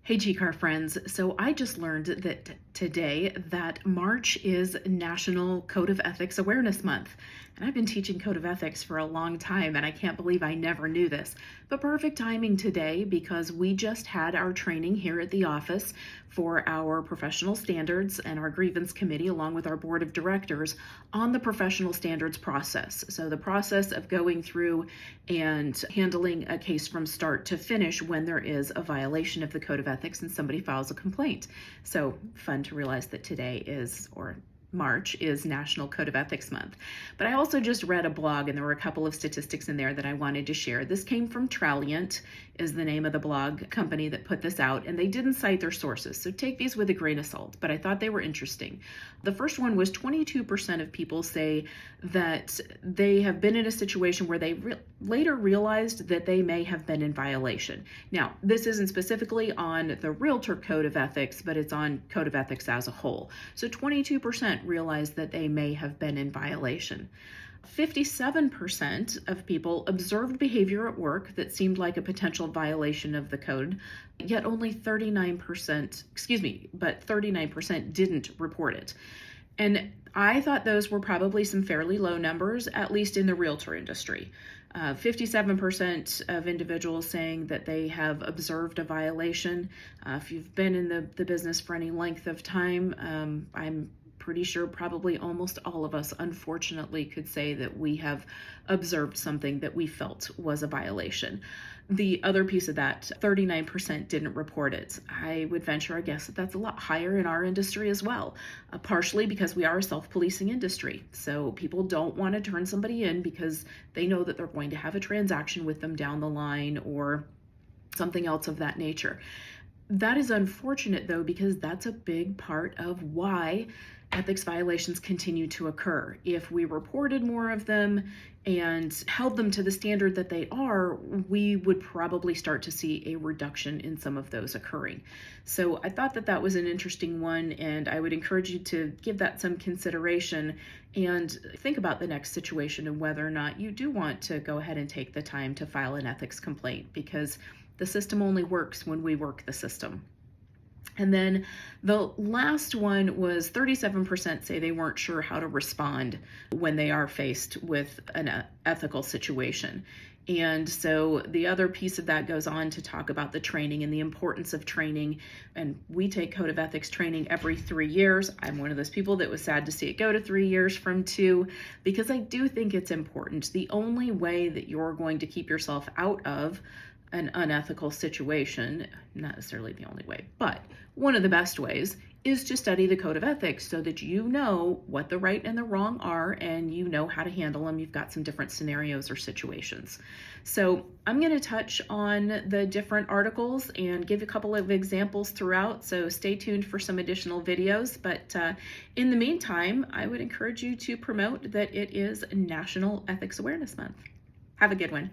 Hey GCAR friends, so I just learned that today that March is National Code of Ethics Awareness Month. And I've been teaching Code of Ethics for a long time and I can't believe I never knew this. But perfect timing today because we just had our training here at the office for our Professional Standards and our Grievance Committee along with our Board of Directors on the Professional Standards process. So the process of going through and handling a case from start to finish when there is a violation of the Code of Ethics and somebody files a complaint. So fun to realize that today is, or March is National Code of Ethics Month. But I also just read a blog and there were a couple of statistics in there that I wanted to share. This came from Traliant, is the name of the blog company that put this out, and they didn't cite their sources, so take these with a grain of salt, but I thought they were interesting. The first one was 22% of people say that they have been in a situation where they later realized that they may have been in violation. Now, this isn't specifically on the Realtor Code of Ethics, but it's on Code of Ethics as a whole. So 22% realized that they may have been in violation. 57% of people observed behavior at work that seemed like a potential violation of the code, yet only 39% didn't report it. And I thought those were probably some fairly low numbers, at least in the realtor industry. 57% of individuals saying that they have observed a violation. If you've been in the business for any length of time, I'm pretty sure probably almost all of us, unfortunately, could say that we have observed something that we felt was a violation. The other piece of that, 39% didn't report it. I would venture a guess that that's a lot higher in our industry as well, partially because we are a self-policing industry. So people don't want to turn somebody in because they know that they're going to have a transaction with them down the line or something else of that nature. That is unfortunate though, because that's a big part of why ethics violations continue to occur. If we reported more of them and held them to the standard that they are, we would probably start to see a reduction in some of those occurring. So I thought that that was an interesting one, and I would encourage you to give that some consideration and think about the next situation and whether or not you do want to go ahead and take the time to file an ethics complaint, because the system only works when we work the system. And then the last one was 37% say they weren't sure how to respond when they are faced with an ethical situation. And so the other piece of that goes on to talk about the training and the importance of training. And we take Code of Ethics training every 3 years. I'm one of those people that was sad to see it go to 3 years from 2, because I do think it's important. The only way that you're going to keep yourself out of an unethical situation, not necessarily the only way, but one of the best ways, is to study the Code of Ethics so that you know what the right and the wrong are and you know how to handle them. You've got some different scenarios or situations. So I'm going to touch on the different articles and give a couple of examples throughout, so stay tuned for some additional videos. But in the meantime, I would encourage you to promote that it is National Ethics Awareness Month. Have a good one.